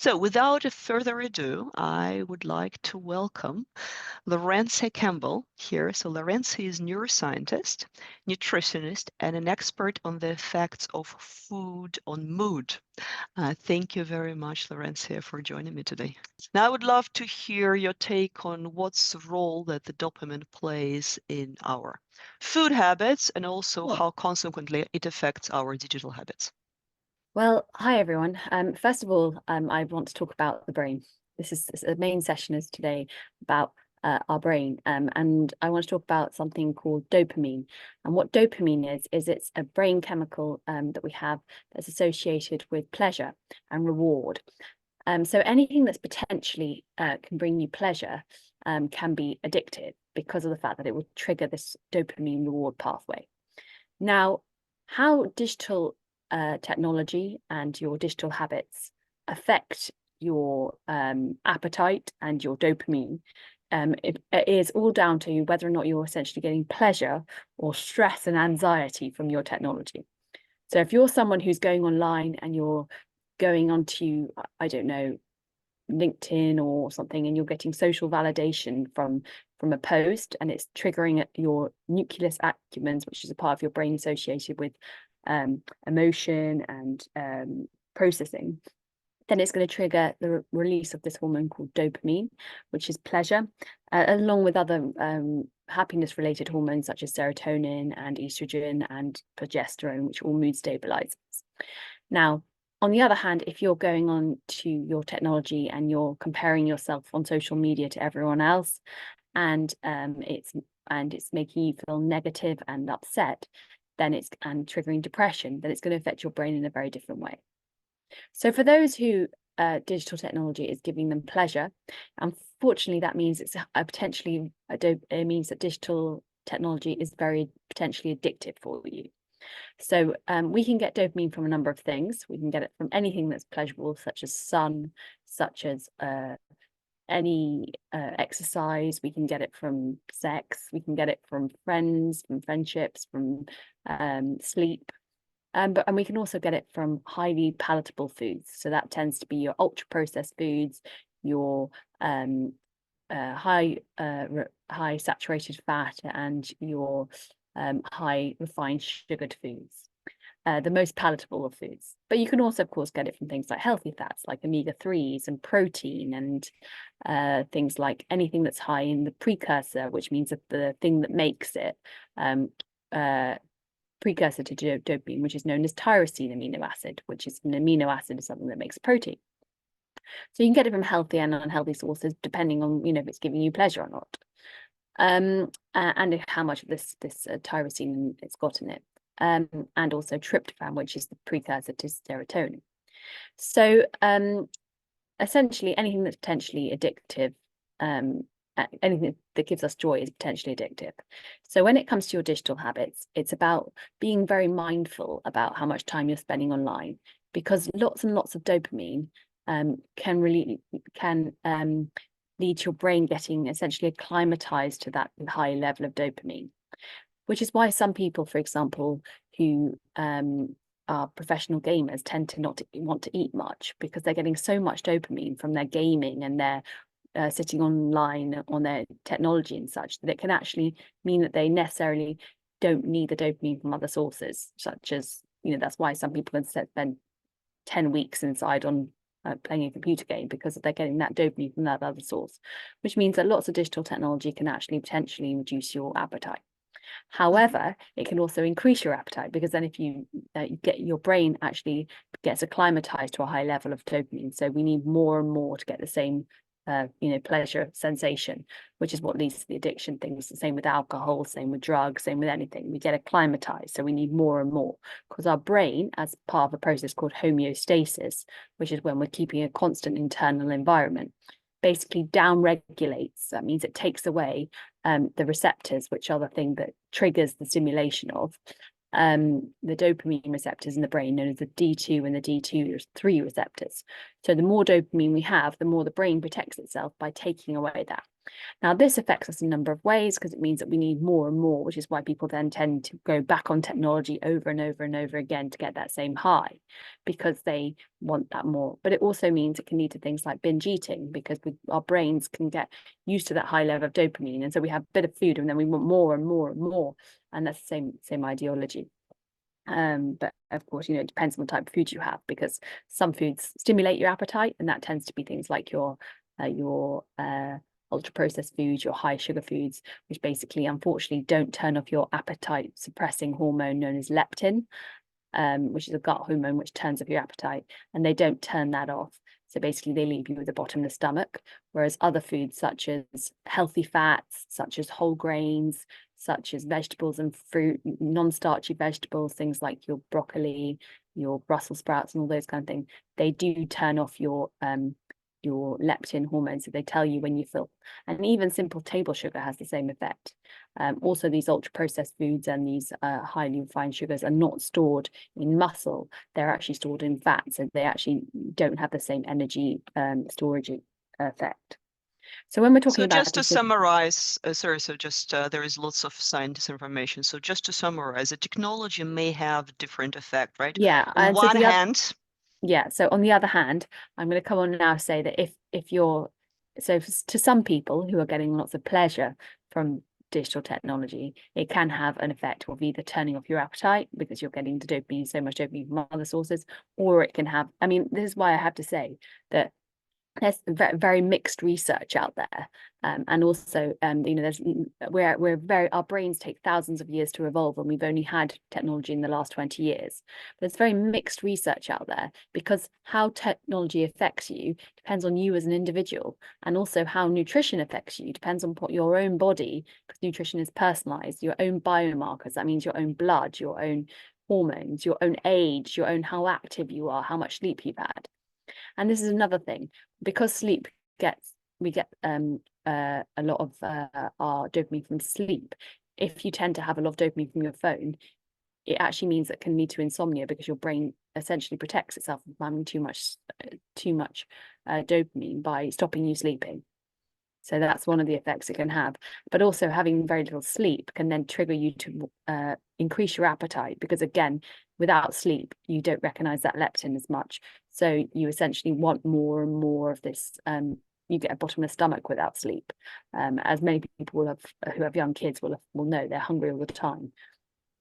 So without further ado, I would like to welcome Laurentia Campbell here. So Laurentia is neuroscientist, nutritionist, and an expert on the effects of food on mood. Thank you very much, Laurentia, for joining me today. Now, I would love to hear your take on what's the role that the dopamine plays in our food habits and also how consequently it affects our digital habits. Well, hi everyone. First of all, I want to talk about the brain. This is the main session is today about our brain, and I want to talk about something called dopamine. And what dopamine is it's a brain chemical that we have that's associated with pleasure and reward. So anything that's potentially can bring you pleasure can be addictive because of the fact that it will trigger this dopamine reward pathway. Now, how digital technology and your digital habits affect your appetite and your dopamine, it is all down to whether or not you're essentially getting pleasure or stress and anxiety from your technology. So if you're someone who's going online and you're going onto, I don't know, LinkedIn or something, and you're getting social validation from a post, and it's triggering at your nucleus accumbens, which is a part of your brain associated with emotion and processing, then it's going to trigger the release of this hormone called dopamine, which is pleasure, along with other happiness related hormones such as serotonin and estrogen and progesterone, which are all mood stabilizers. Now, on the other hand, if you're going on to your technology and you're comparing yourself on social media to everyone else, and it's making you feel negative and upset, then it's triggering depression, then it's going to affect your brain in a very different way. So for those who digital technology is giving them pleasure, unfortunately that means it's it means that digital technology is very potentially addictive for you. So we can get dopamine from a number of things. We can get it from anything that's pleasurable, such as sun, such as any exercise. We can get it from sex. We can get it from friends, from friendships, from sleep. And we can also get it from highly palatable foods. So that tends to be your ultra processed foods, your high saturated fat, and your high refined sugared foods, the most palatable of foods. But you can also, of course, get it from things like healthy fats, like omega-3s and protein, and things like anything that's high in the precursor, which means that the thing that makes it precursor to dopamine, which is known as tyrosine amino acid, which is an amino acid is something that makes protein. So you can get it from healthy and unhealthy sources, depending on if it's giving you pleasure or not, and how much of this tyrosine it's got in it, and also tryptophan, which is the precursor to serotonin. So essentially, anything that's potentially addictive, anything that gives us joy is potentially addictive. So when it comes to your digital habits, it's about being very mindful about how much time you're spending online, because lots and lots of dopamine can lead to your brain getting essentially acclimatized to that high level of dopamine, which is why some people, for example, who are professional gamers tend to not want to eat much, because they're getting so much dopamine from their gaming and their sitting online on their technology and such, that it can actually mean that they necessarily don't need the dopamine from other sources, such as, that's why some people can spend 10 weeks inside on playing a computer game, because they're getting that dopamine from that other source, which means that lots of digital technology can actually potentially reduce your appetite. However, it can also increase your appetite, because then if you get your brain actually gets acclimatized to a high level of dopamine, so we need more and more to get the same pleasure sensation, which is what leads to the addiction things. The same with alcohol, same with drugs, same with anything. We get acclimatized, so we need more and more, because our brain, as part of a process called homeostasis, which is when we're keeping a constant internal environment, basically down regulates. That means it takes away the receptors, which are the thing that triggers the stimulation of the dopamine receptors in the brain, known as the D2 and the D2-3 receptors. So the more dopamine we have, the more the brain protects itself by taking away that. Now, this affects us in a number of ways because it means that we need more and more, which is why people then tend to go back on technology over and over and over again to get that same high, because they want that more. But it also means it can lead to things like binge eating, because our brains can get used to that high level of dopamine. And so we have a bit of food and then we want more and more and more. And that's the same ideology. But of course, it depends on the type of food you have, because some foods stimulate your appetite, and that tends to be things like your ultra processed foods, your high sugar foods, which basically, unfortunately, don't turn off your appetite suppressing hormone known as leptin, which is a gut hormone which turns off your appetite, and they don't turn that off. So basically, they leave you with a bottomless stomach. Whereas other foods, such as healthy fats, such as whole grains, such as vegetables and fruit, non-starchy vegetables, things like your broccoli, your Brussels sprouts, and all those kind of things, they do turn off your leptin hormone. So they tell you when you feel, and even simple table sugar has the same effect. Also, these ultra processed foods and these highly refined sugars are not stored in muscle. They're actually stored in fat. So they actually don't have the same energy storage effect. So when we're talking So about just to summarize, sorry, so just there is lots of science information. So just to summarize, the technology may have different effect, right? Yeah, On and so one hand, yeah, so on the other hand, I'm going to come on now say that if you're, so to some people who are getting lots of pleasure from digital technology, it can have an effect of either turning off your appetite because you're getting the dopamine, so much dopamine from other sources, or it can have, I mean, this is why I have to say that there's very, very mixed research out there, and also there's we're very, our brains take thousands of years to evolve, and we've only had technology in the last 20 years. But there's very mixed research out there, because how technology affects you depends on you as an individual, and also how nutrition affects you depends on what your own body, because nutrition is personalized, your own biomarkers, that means your own blood, your own hormones, your own age, your own how active you are, how much sleep you've had. And this is another thing, because we get a lot of our dopamine from sleep. If you tend to have a lot of dopamine from your phone, it actually means that can lead to insomnia, because your brain essentially protects itself from having too much dopamine by stopping you sleeping. So that's one of the effects it can have. But also, having very little sleep can then trigger you to increase your appetite, because again, without sleep, you don't recognize that leptin as much. So you essentially want more and more of this. You get a bottomless stomach without sleep. As many people who have young kids will know, they're hungry all the time.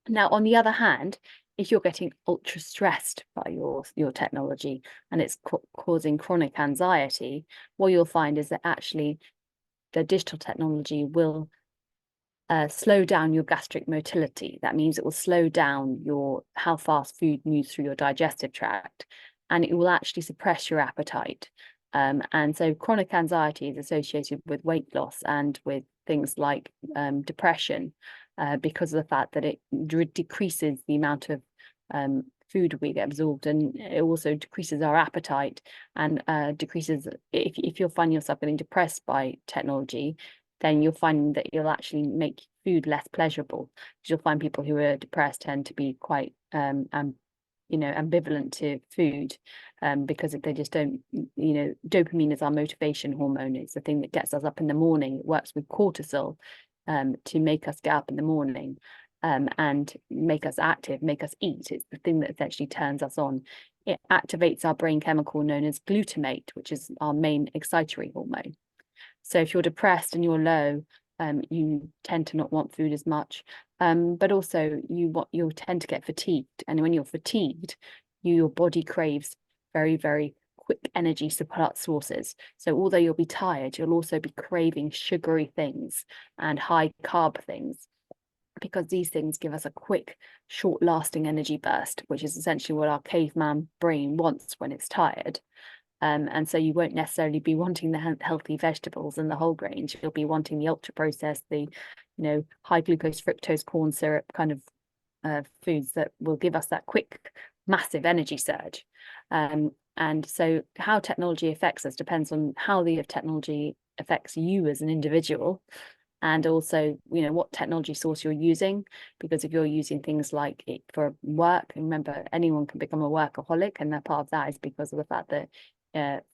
Now, on the other hand, if you're getting ultra stressed by your technology and it's causing chronic anxiety, what you'll find is that actually the digital technology will slow down your gastric motility. That means it will slow down how fast food moves through your digestive tract, and it will actually suppress your appetite. And so chronic anxiety is associated with weight loss and with things like depression, because of the fact that it decreases the amount of food we get absorbed, and it also decreases our appetite, and decreases, if you're finding yourself getting depressed by technology, then you'll find that you'll actually make food less pleasurable, because you'll find people who are depressed tend to be quite ambivalent to food, because if they just don't, dopamine is our motivation hormone. It's the thing that gets us up in the morning. It works with cortisol to make us get up in the morning, and make us active, make us eat. It's the thing that essentially turns us on. It activates our brain chemical known as glutamate, which is our main excitatory hormone. So if you're depressed and you're low, you tend to not want food as much, but also you'll tend to get fatigued. And when you're fatigued, your body craves very, very quick energy supply sources. So although you'll be tired, you'll also be craving sugary things and high carb things, because these things give us a quick, short-lasting energy burst, which is essentially what our caveman brain wants when it's tired. And so you won't necessarily be wanting the healthy vegetables and the whole grains. You'll be wanting the ultra-processed, the high glucose, fructose, corn syrup kind of foods that will give us that quick, massive energy surge. And so how technology affects us depends on how the technology affects you as an individual, and also, what technology source you're using. Because if you're using things like it for work, remember, anyone can become a workaholic, and that part of that is because of the fact that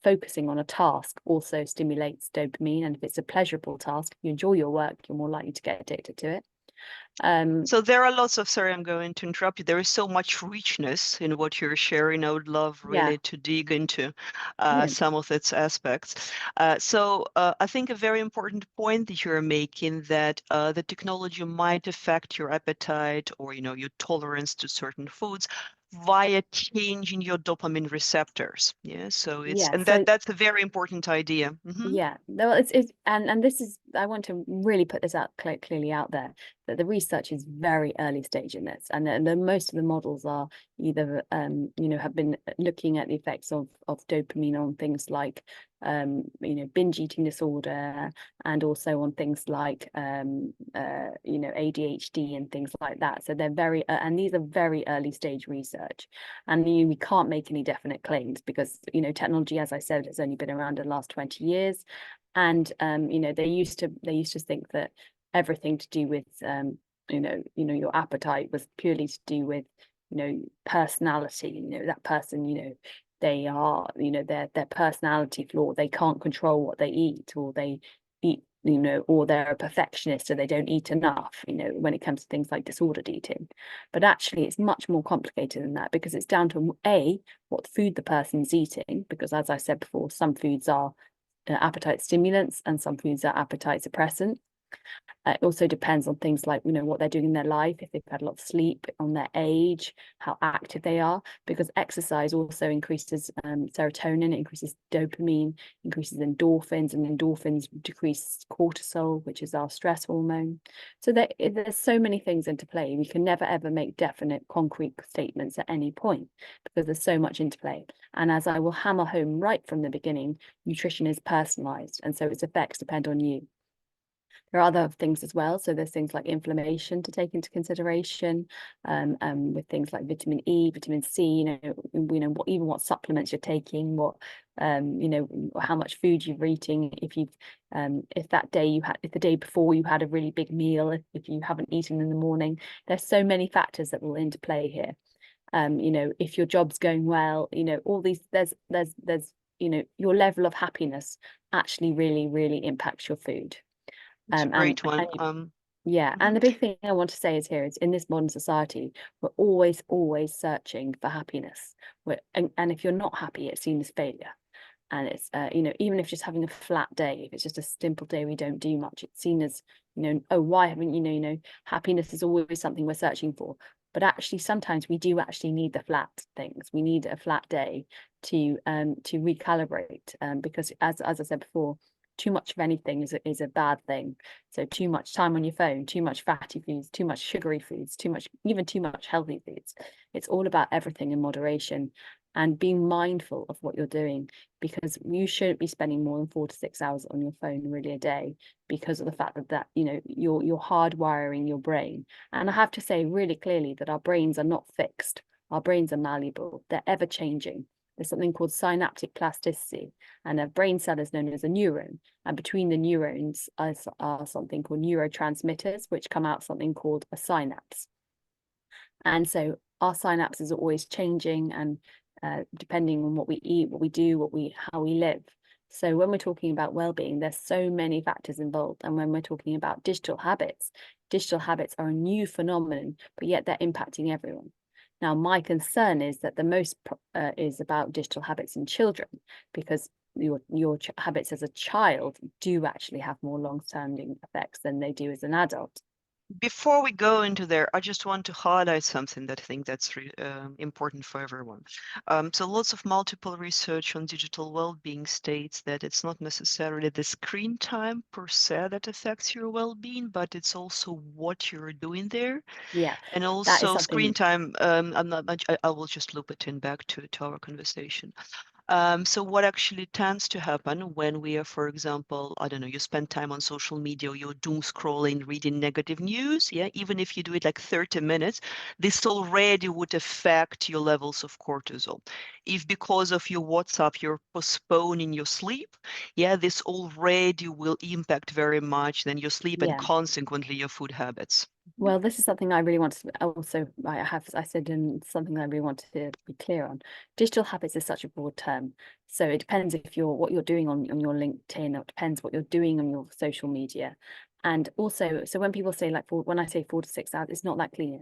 focusing on a task also stimulates dopamine, and if it's a pleasurable task, you enjoy your work, you're more likely to get addicted to it. So there are lots of, sorry, I'm going to interrupt you. There is so much richness in what you're sharing. I would love really to dig into some of its aspects. So I think a very important point that you're making, that the technology might affect your appetite or, you know, your tolerance to certain foods via changing your dopamine receptors. Yeah, so it's, and So that's a very important idea. yeah, well, it's and this is, I want to really put this out clearly out there, that the research is very early stage in this, and most of the models are either you know, have been looking at the effects of dopamine on things like you know, binge eating disorder, and also on things like you know, ADHD and things like that. So they're very and these are very early stage research, and we can't make any definite claims because, you know, technology, as I said, has only been around in the last 20 years, and you know, they used to think that everything to do with you know, your appetite was purely to do with, you know, personality. You know, that person, you know, they are, you know, their personality flaw, they can't control what they eat, or they eat, you know, or they're a perfectionist, so they don't eat enough, you know, when it comes to things like disordered eating. But actually it's much more complicated than that, because it's down to what food the person's eating, because as I said before, some foods are appetite stimulants and some foods are appetite suppressant. It also depends on things like, you know, what they're doing in their life, if they've had a lot of sleep, on their age, how active they are, because exercise also increases serotonin, increases dopamine, increases endorphins, and endorphins decrease cortisol, which is our stress hormone. So there's so many things into play. We can never ever make definite concrete statements at any point because there's so much interplay. And as I will hammer home right from the beginning, nutrition is personalized, and so its effects depend on you. There are other things as well. So there's things like inflammation to take into consideration, with things like vitamin E, vitamin C, even what supplements you're taking, what, how much food you're eating. If that day if the day before you had a really big meal, if you haven't eaten in the morning, there's so many factors that will interplay here. If your job's going well, all these, there's, your level of happiness actually really, really impacts your food. It's a great one. Yeah, and the big thing I want to say is here is, in this modern society, we're always searching for happiness. And if you're not happy, it's seen as failure. And it's even if just having a flat day, if it's just a simple day we don't do much, it's seen as, oh, why haven't happiness is always something we're searching for. But actually, sometimes we do actually need the flat things. We need a flat day to recalibrate, because as I said before, too much of anything is a bad thing. So too much time on your phone, too much fatty foods, too much sugary foods, too much healthy foods. It's all about everything in moderation and being mindful of what you're doing, because you shouldn't be spending more than 4 to 6 hours on your phone really a day, because of the fact that you're hardwiring your brain. And I have to say really clearly that our brains are not fixed. Our brains are malleable. They're ever changing. There's something called synaptic plasticity, and a brain cell is known as a neuron. And between the neurons are something called neurotransmitters, which come out something called a synapse. And so our synapses are always changing, and depending on what we eat, what we do, how we live. So when we're talking about well-being, there's so many factors involved. And when we're talking about digital habits are a new phenomenon, but yet they're impacting everyone. Now, my concern is that the most is about digital habits in children, because your habits as a child do actually have more long-standing effects than they do as an adult. Before we go into there, I just want to highlight something that I think that's important for everyone. So lots of multiple research on digital well-being states that it's not necessarily the screen time per se that affects your well-being, but it's also what you're doing there. Yeah, and also screen time. I will just loop it in back to our conversation. So what actually tends to happen when we are, for example, I don't know, you spend time on social media, you're doom scrolling, reading negative news, yeah, even if you do it like 30 minutes, this already would affect your levels of cortisol. If because of your WhatsApp, you're postponing your sleep, yeah, this already will impact very much then your sleep and consequently your food habits. Well, this is something I really want to also, I said in something I really wanted to be clear on. Digital habits is such a broad term. So it depends if what you're doing on your LinkedIn, or it depends what you're doing on your social media. And also, so when people say when I say 4 to 6 hours, it's not that clear.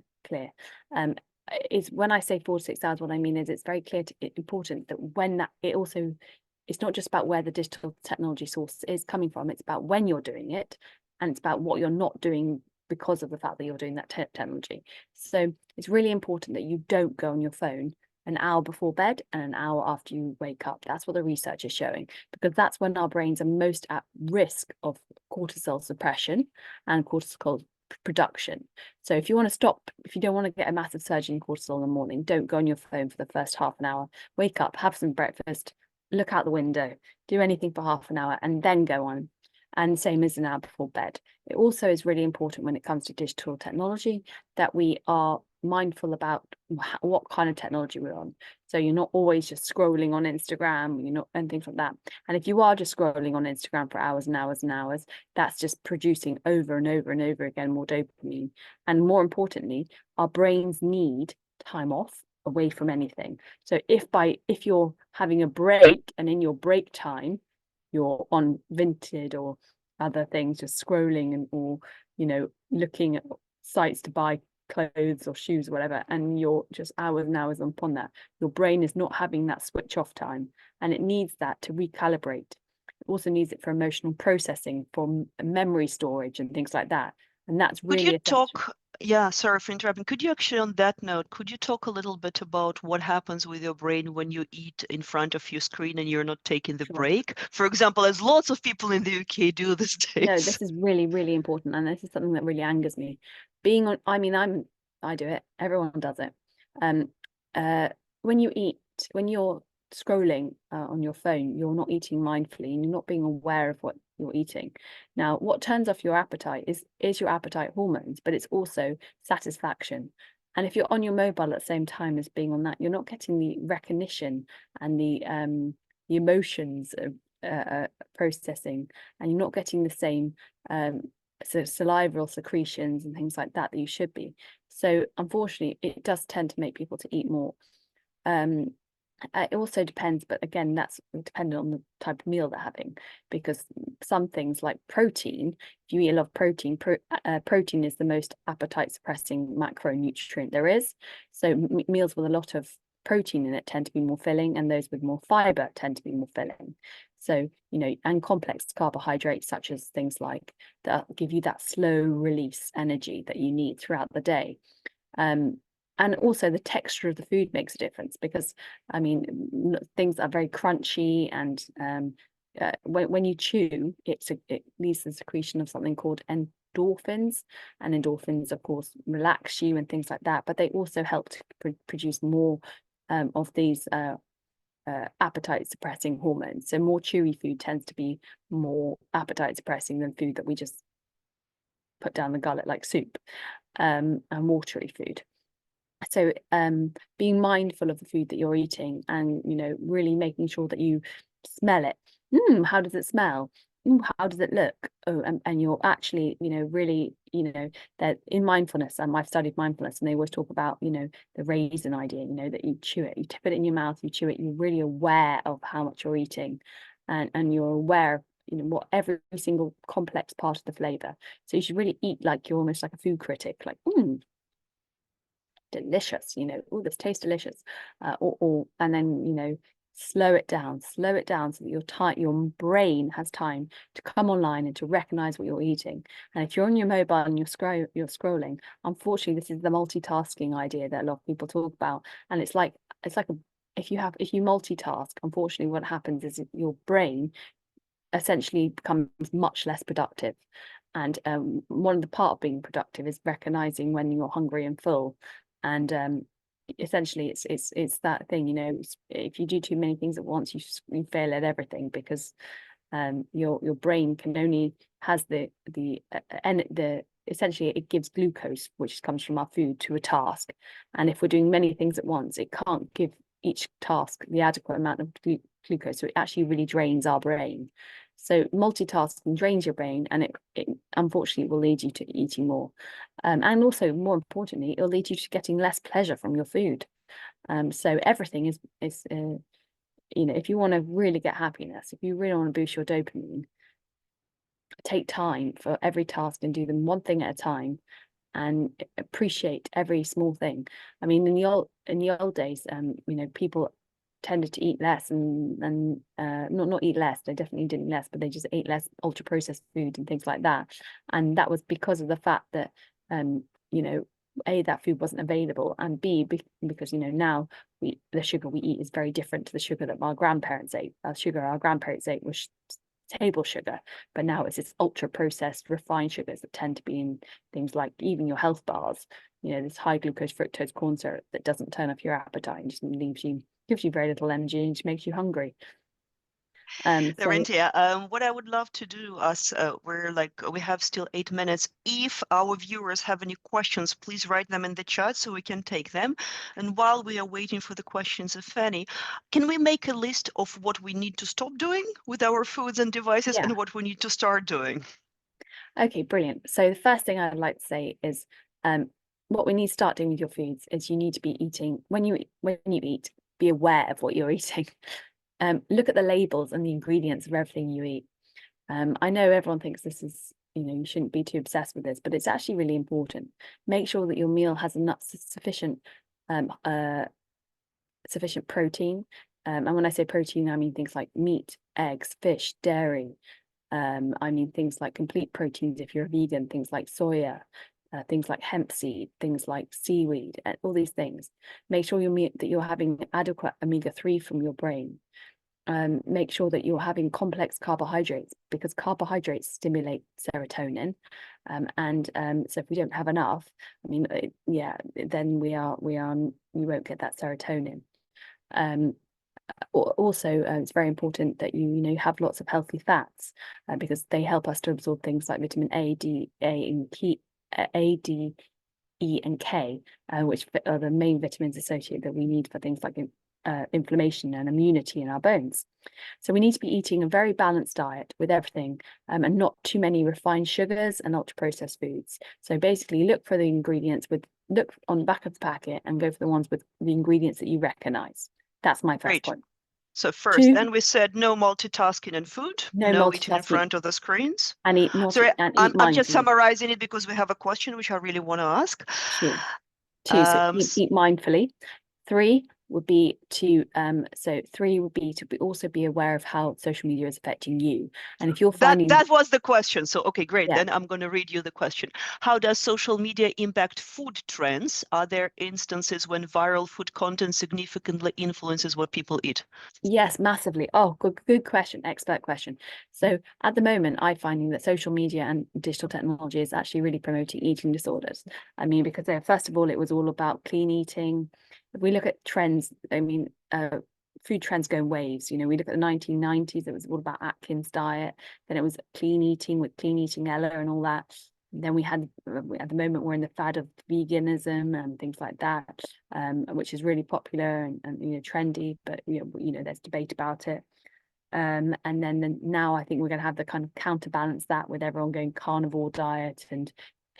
Is when I say 4 to 6 hours, what I mean is it's very important that when it's not just about where the digital technology source is coming from, it's about when you're doing it, and it's about what you're not doing because of the fact that you're doing that technology. So it's really important that you don't go on your phone an hour before bed and an hour after you wake up. That's what the research is showing, because that's when our brains are most at risk of cortisol suppression and cortisol production. So if you want to stop, if you don't want to get a massive surge in cortisol in the morning, don't go on your phone for the first half an hour. Wake up, have some breakfast, look out the window, do anything for half an hour, and then go on. And same as an hour before bed. It also is really important when it comes to digital technology that we are mindful about what kind of technology we're on. So you're not always just scrolling on Instagram, and things like that. And if you are just scrolling on Instagram for hours and hours and hours, that's just producing over and over and over again more dopamine. And more importantly, our brains need time off away from anything. So if you're having a break, and in your break time you're on Vinted or other things, just scrolling or looking at sites to buy clothes or shoes or whatever, and you're just hours and hours upon that, your brain is not having that switch off time, and it needs that to recalibrate. It also needs it for emotional processing, for memory storage and things like that, and that's Could really you essential. talk, yeah, sorry for interrupting. Could you actually, on that note, could you talk a little bit about what happens with your brain when you eat in front of your screen and you're not taking the Sure. break? For example, as lots of people in the UK do these No, days. this is really, really important, and this is something that really angers me. Being on, I mean, I do it. Everyone does it. Um, uh, when you eat, when you're scrolling on your phone, you're not eating mindfully, and you're not being aware of what you're eating. Now, what turns off your appetite is your appetite hormones, but it's also satisfaction. And if you're on your mobile at the same time as being on that, you're not getting the recognition and the emotions of processing, and you're not getting the same salivary secretions and things like that you should be. So unfortunately, it does tend to make people to eat more. It also depends, but again, that's dependent on the type of meal they're having, because some things like protein, if you eat a lot of protein, protein is the most appetite suppressing macronutrient there is. So meals with a lot of protein in it tend to be more filling, and those with more fiber tend to be more filling. So, and complex carbohydrates, such as things like that, give you that slow release energy that you need throughout the day. And also the texture of the food makes a difference, because I mean, things are very crunchy, and when you chew, it leads to the secretion of something called endorphins, and endorphins, of course, relax you and things like that, but they also help to produce more of these appetite suppressing hormones. So more chewy food tends to be more appetite suppressing than food that we just put down the gullet, like soup, and watery food. So being mindful of the food that you're eating, and really making sure that you smell it. How does it smell? How does it look? Oh, and you're actually really that in mindfulness, and I've studied mindfulness, and they always talk about the raisin idea, that you chew it, you put it in your mouth, you chew it, you're really aware of how much you're eating, and you're aware of what every single complex part of the flavor. So you should really eat like you're almost like a food critic, like delicious, oh, this tastes delicious, and then slow it down so that your brain has time to come online and to recognize what you're eating. And if you're on your mobile and you're scrolling, unfortunately, this is the multitasking idea that a lot of people talk about, and it's like if you multitask, unfortunately what happens is your brain essentially becomes much less productive. And one of the part of being productive is recognizing when you're hungry and full. And essentially it's that thing, if you do too many things at once, you fail at everything, because your brain can only has the essentially it gives glucose, which comes from our food, to a task. And if we're doing many things at once, it can't give each task the adequate amount of glucose, so it actually really drains our brain. So multitasking drains your brain, and it unfortunately will lead you to eating more. And also, more importantly, it'll lead you to getting less pleasure from your food. So everything is if you want to really get happiness, if you really want to boost your dopamine, take time for every task and do them one thing at a time, and appreciate every small thing. I mean, in the old days, people tended to eat less and not eat less. They definitely didn't less, but they just ate less ultra processed food and things like that. And that was because of the fact that A, that food wasn't available, and B, because now the sugar we eat is very different to the sugar that our grandparents ate. Sugar our grandparents ate was table sugar, but now it's this ultra processed refined sugars that tend to be in things like even your health bars, this high glucose fructose corn syrup that doesn't turn off your appetite and just gives you very little energy and just makes you hungry. Laurentia, what I would love to do we have still 8 minutes. If our viewers have any questions, please write them in the chat so we can take them. And while we are waiting for the questions of Fanny, can we make a list of what we need to stop doing with our foods and devices and what we need to start doing? Okay, brilliant. So the first thing I'd like to say is what we need to start doing with your foods is you need to be eating when you eat, be aware of what you're eating. Look at the labels and the ingredients of everything you eat. I know everyone thinks this is, you shouldn't be too obsessed with this, but it's actually really important. Make sure that your meal has enough sufficient protein. And when I say protein, I mean things like meat, eggs, fish, dairy. I mean things like complete proteins if you're a vegan, things like soya, things like hemp seed, things like seaweed, all these things. Make sure that you're having adequate omega-3 from your brain. Make sure that you're having complex carbohydrates, because carbohydrates stimulate serotonin, so if we don't have enough, then you won't get that serotonin. Also, it's very important that you have lots of healthy fats, because they help us to absorb things like vitamin A, D, E, and K, which are the main vitamins associated that we need for things like inflammation and immunity in our bones. So we need to be eating a very balanced diet with everything, and not too many refined sugars and ultra processed foods. So basically look for the ingredients look on the back of the packet and go for the ones with the ingredients that you recognize. That's my first point. So first, then we said no multitasking in food, no eating in front of the screens. And eat I'm just summarizing it because we have a question which I really want to ask. Two. So eat mindfully. Three would be to also be aware of how social media is affecting you. And if you're finding that was the question. So okay, great. Yeah. Then I'm going to read you the question. How does social media impact food trends? Are there instances when viral food content significantly influences what people eat? Yes, massively. Oh, good question. Expert question. So at the moment, I'm finding that social media and digital technology is actually really promoting eating disorders. I mean, because first of all, it was all about clean eating. If we look at trends, I mean, food trends go in waves. We look at the 1990s, it was all about Atkins diet. Then it was clean eating with Clean Eating Ella and all that. Then we had, at the moment, we're in the fad of veganism and things like that, which is really popular and trendy, but there's debate about it. And then now I think we're going to have the kind of counterbalance that with everyone going carnivore diet and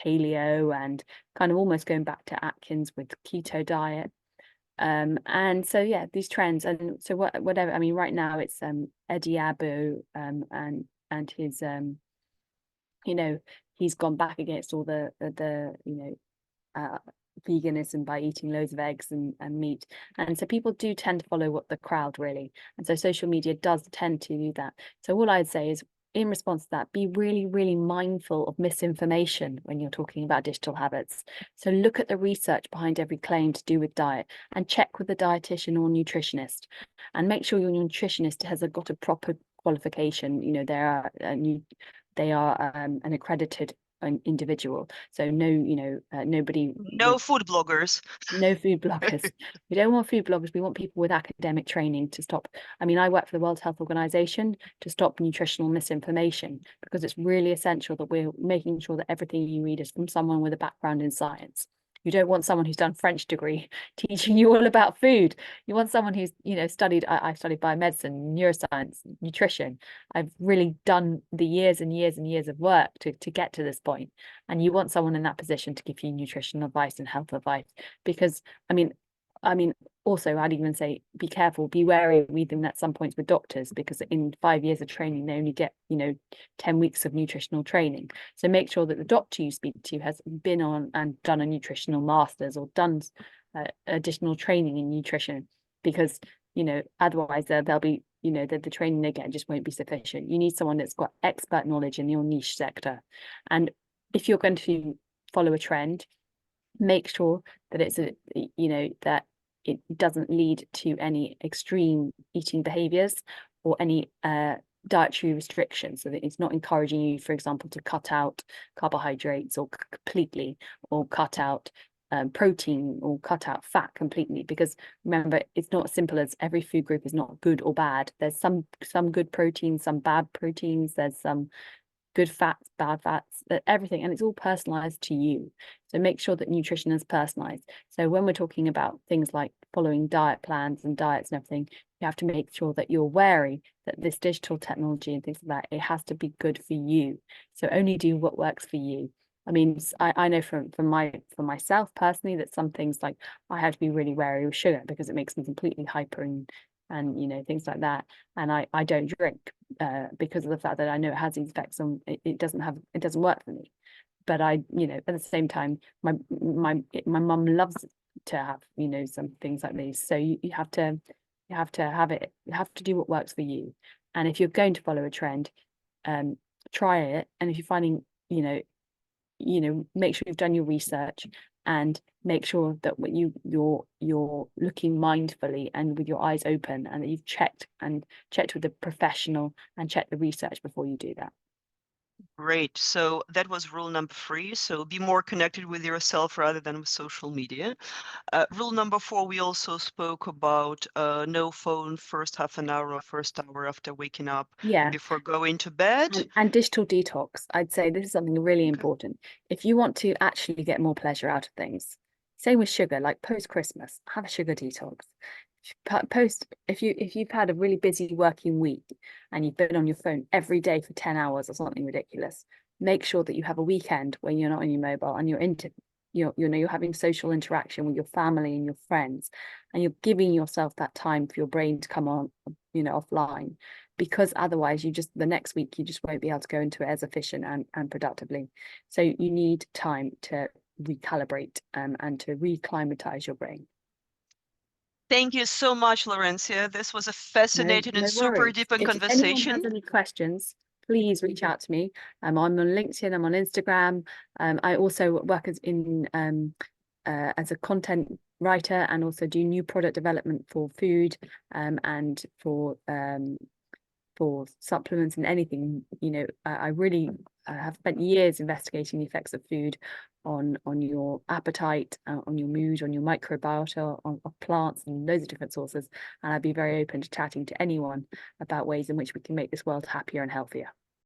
paleo and kind of almost going back to Atkins with keto diet. And so these trends, and so whatever. I mean, right now it's Eddie Abu and his he's gone back against all the veganism by eating loads of eggs and meat. And so people do tend to follow what the crowd really. And so social media does tend to do that. So all I'd say is, in response to that, be really, really mindful of misinformation when you're talking about digital habits. So look at the research behind every claim to do with diet and check with the dietitian or nutritionist, and make sure your nutritionist has got a proper qualification. They are an accredited individual. So nobody. No food bloggers. No food bloggers. We don't want food bloggers. We want people with academic training to stop. I mean, I work for the World Health Organization to stop nutritional misinformation, because it's really essential that we're making sure that everything you read is from someone with a background in science. You don't want someone who's done French degree teaching you all about food. You want someone who's, studied, I studied biomedicine, neuroscience, nutrition. I've really done the years and years and years of work to get to this point. And you want someone in that position to give you nutritional advice and health advice. Because, I mean, also, I'd even say be careful, be wary of even at some points with doctors, because in 5 years of training, they only get, 10 weeks of nutritional training. So make sure that the doctor you speak to has been on and done a nutritional master's or done additional training in nutrition, because, otherwise they'll be, the training they get just won't be sufficient. You need someone that's got expert knowledge in your niche sector. And if you're going to follow a trend, make sure that it's that it doesn't lead to any extreme eating behaviors or any dietary restrictions, so that it's not encouraging you, for example, to cut out carbohydrates or completely, or cut out protein, or cut out fat completely. Because remember, it's not as simple as every food group is not good or bad. There's some good proteins, some bad proteins, there's some good fats, bad fats, everything, and it's all personalized to you. So make sure that nutrition is personalized. So when we're talking about things like following diet plans and diets and everything, you have to make sure that you're wary that this digital technology and things like that, it has to be good for you. So only do what works for you. I mean, I know from myself personally that some things, like I have to be really wary of sugar because it makes me completely hyper and things like that. And I don't drink because of the fact that I know it has these effects on it doesn't work for me. But I, at the same time, my mum loves to have, some things like these. So you have to have it, you have to do what works for you. And if you're going to follow a trend, try it. And if you're finding, make sure you've done your research, and make sure that when you're looking mindfully and with your eyes open, and that you've checked with a professional and checked the research before you do that. Great. So that was rule number 3. So be more connected with yourself rather than with social media. Rule number 4, we also spoke about no phone first half an hour or first hour after waking up before going to bed. And digital detox. I'd say this is something really important. If you want to actually get more pleasure out of things, same with sugar, like post-Christmas, have a sugar detox. If you've had a really busy working week and you've been on your phone every day for 10 hours or something ridiculous, make sure that you have a weekend when you're not on your mobile and you're having social interaction with your family and your friends, and you're giving yourself that time for your brain to come on, offline. Because otherwise the next week you just won't be able to go into it as efficient and productively. So you need time to recalibrate and to reclimatize your brain. Thank you so much, Laurentia. This was a fascinating and super deep If anyone conversation. has any questions, please reach out to me. I'm on LinkedIn, I'm on Instagram. I also work as a content writer, and also do new product development for food and for supplements and anything. I really have spent years investigating the effects of food on your appetite, on your mood, on your microbiota, on plants, and loads of different sources. And I'd be very open to chatting to anyone about ways in which we can make this world happier and healthier.